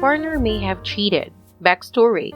partner may have cheated. Backstory.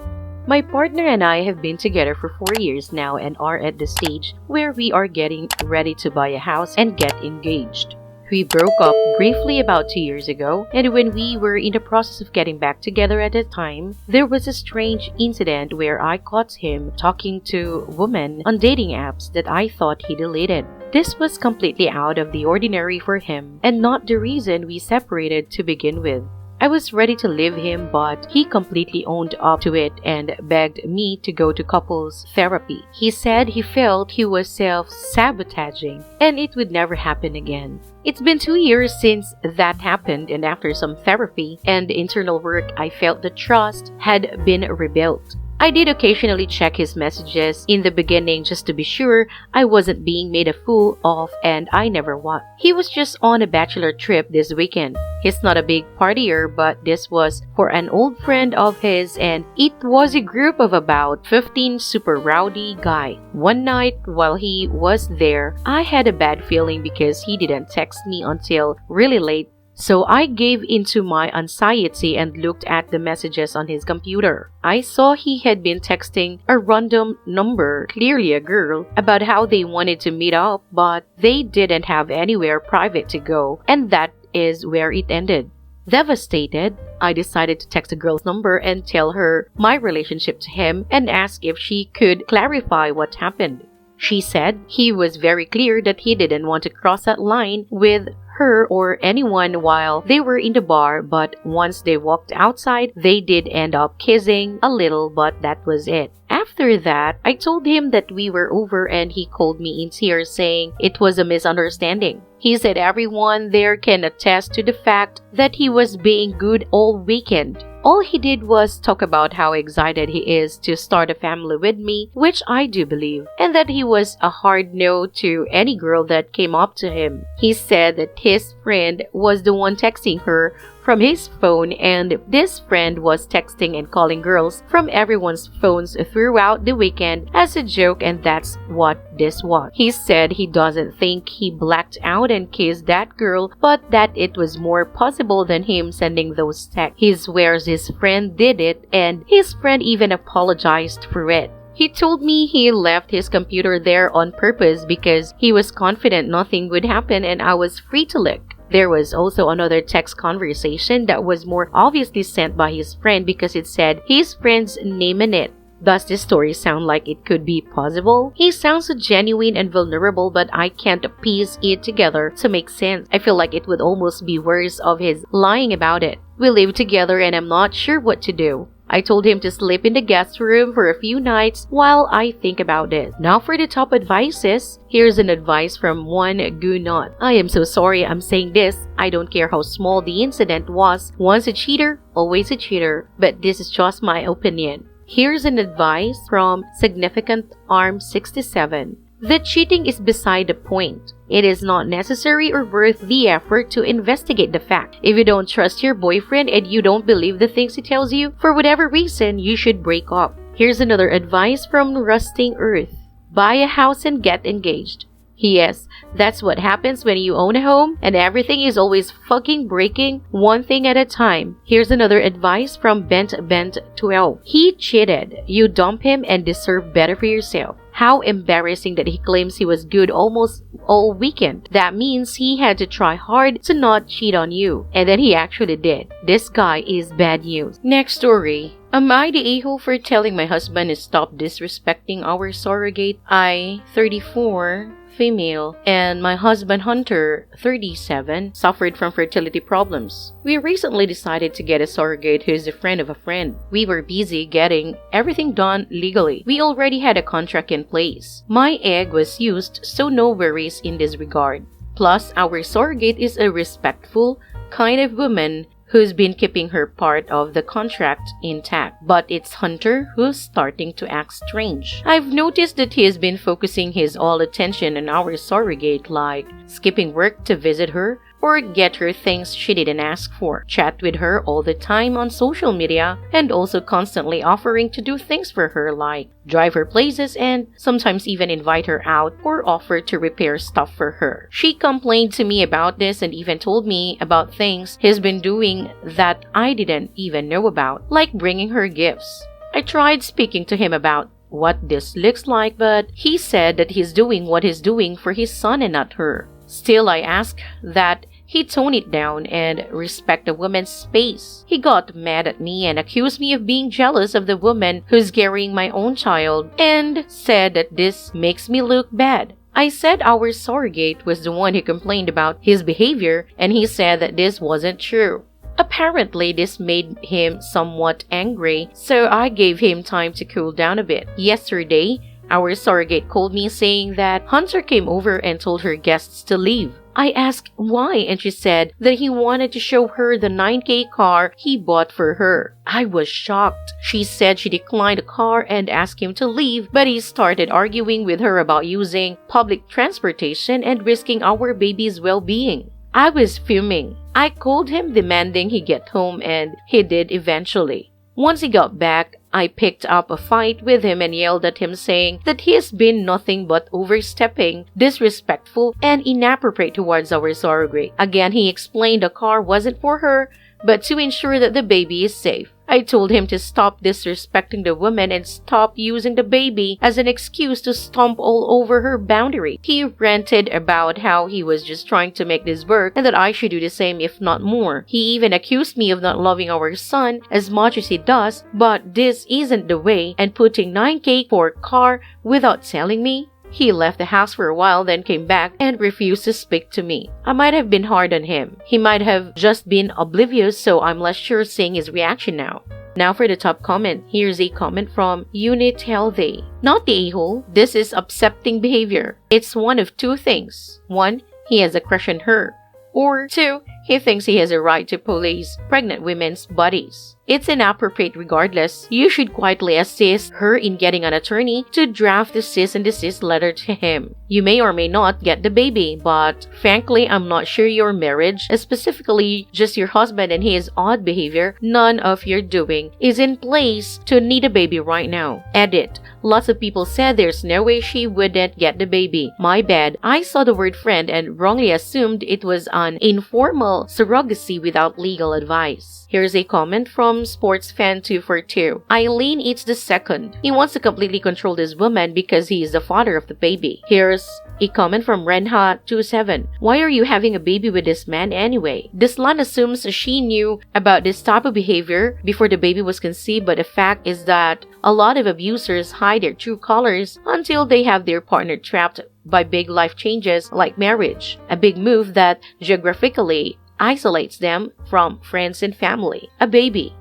My partner and I have been together for 4 years now and are at the stage where we are getting ready to buy a house and get engaged. We broke up briefly about 2 years ago, and when we were in the process of getting back together at the time, there was a strange incident where I caught him talking to women on dating apps that I thought he deleted. This was completely out of the ordinary for him and not the reason we separated to begin with. I was ready to leave him, but he completely owned up to it and begged me to go to couples therapy. He said he felt he was self-sabotaging and it would never happen again. It's been 2 years since that happened, and after some therapy and internal work, I felt the trust had been rebuilt. I did occasionally check his messages in the beginning just to be sure I wasn't being made a fool of, and I never was. He was just on a bachelor trip this weekend. He's not a big partier, but this was for an old friend of his, and it was a group of about 15 super rowdy guys. One night while he was there, I had a bad feeling because he didn't text me until really late. So I gave into my anxiety and looked at the messages on his computer. I saw he had been texting a random number, clearly a girl, about how they wanted to meet up, but they didn't have anywhere private to go, and that is where it ended. Devastated, I decided to text the girl's number and tell her my relationship to him and ask if she could clarify what happened. She said he was very clear that he didn't want to cross that line with her or anyone while they were in the bar, but once they walked outside, they did end up kissing a little, but that was it. After that, I told him that we were over and he called me in tears saying it was a misunderstanding. He said everyone there can attest to the fact that he was being good all weekend. All he did was talk about how excited he is to start a family with me, which I do believe, and that he was a hard no to any girl that came up to him. He said that his friend was the one texting her from his phone, and this friend was texting and calling girls from everyone's phones throughout the weekend as a joke, and that's what this was. He said he doesn't think he blacked out and kissed that girl, but that it was more possible than him sending those texts. He swears his friend did it, and his friend even apologized for it. He told me he left his computer there on purpose because he was confident nothing would happen and I was free to look. There was also another text conversation that was more obviously sent by his friend because it said his friend's name in it. Does this story sound like it could be possible? He sounds so genuine and vulnerable, but I can't piece it together to make sense. I feel like it would almost be worse of his lying about it. We live together and I'm not sure what to do. I told him to sleep in the guest room for a few nights while I think about it. Now for the top advices. Here's an advice from one Gunot. I am so sorry I'm saying this. I don't care how small the incident was. Once a cheater, always a cheater. But this is just my opinion. Here's an advice from Significant Arm 67. The cheating is beside the point. It is not necessary or worth the effort to investigate the fact. If you don't trust your boyfriend and you don't believe the things he tells you, for whatever reason, you should break up. Here's another advice from Rusting Earth. Buy a house and get engaged. Yes, that's what happens when you own a home and everything is always fucking breaking one thing at a time. Here's another advice from Bent12. He cheated. You dump him and deserve better for yourself. How embarrassing that he claims he was good almost all weekend. That means he had to try hard to not cheat on you. And then he actually did. This guy is bad news. Next story. Am I the a-hole for telling my husband to stop disrespecting our surrogate? I, 34, female, and my husband Hunter, 37, suffered from fertility problems. We recently decided to get a surrogate who is a friend of a friend. We were busy getting everything done legally. We already had a contract in place. My egg was used, so no worries in this regard. Plus, our surrogate is a respectful, kind of woman who's been keeping her part of the contract intact. But it's Hunter who's starting to act strange. I've noticed that he has been focusing his all attention on our surrogate, like skipping work to visit her, or get her things she didn't ask for, chat with her all the time on social media, and also constantly offering to do things for her like drive her places and sometimes even invite her out or offer to repair stuff for her. She complained to me about this and even told me about things he's been doing that I didn't even know about, like bringing her gifts. I tried speaking to him about what this looks like, but he said that he's doing what he's doing for his son and not her. Still, I asked that he tone it down and respect a woman's space. He got mad at me and accused me of being jealous of the woman who's carrying my own child and said that this makes me look bad. I said our surrogate was the one who complained about his behavior, and he said that this wasn't true. Apparently, this made him somewhat angry, so I gave him time to cool down a bit. Yesterday, our surrogate called me saying that Hunter came over and told her guests to leave. I asked why, and she said that he wanted to show her the 9K car he bought for her. I was shocked. She said she declined the car and asked him to leave, but he started arguing with her about using public transportation and risking our baby's well-being. I was fuming. I called him demanding he get home, and he did eventually. Once he got back, I picked up a fight with him and yelled at him saying that he has been nothing but overstepping, disrespectful, and inappropriate towards our surrogate. Again, he explained the car wasn't for her, but to ensure that the baby is safe. I told him to stop disrespecting the woman and stop using the baby as an excuse to stomp all over her boundary. He ranted about how he was just trying to make this work and that I should do the same if not more. He even accused me of not loving our son as much as he does, but this isn't the way, and putting 9K for a car without telling me. He left the house for a while, then came back and refused to speak to me. I might have been hard on him. He might have just been oblivious, so I'm less sure seeing his reaction now. Now for the top comment. Here's a comment from Unit Healthy. Not the a-hole. This is accepting behavior. It's one of two things. 1, he has a crush on her. Or 2, he thinks he has a right to police pregnant women's bodies. It's inappropriate regardless. You should quietly assist her in getting an attorney to draft the cease and desist letter to him. You may or may not get the baby, but frankly, I'm not sure your marriage, specifically just your husband and his odd behavior, none of your doing, is in place to need a baby right now. Edit. Lots of people said there's no way she wouldn't get the baby. My bad. I saw the word friend and wrongly assumed it was an informal surrogacy without legal advice. Here's a comment from SportsFan242. Eileen eats the second. He wants to completely control this woman because he is the father of the baby. Here's a comment from Renha27. Why are you having a baby with this man anyway? This line assumes she knew about this type of behavior before the baby was conceived, but the fact is that a lot of abusers hide their true colors until they have their partner trapped by big life changes like marriage, a big move that geographically isolates them from friends and family. A baby.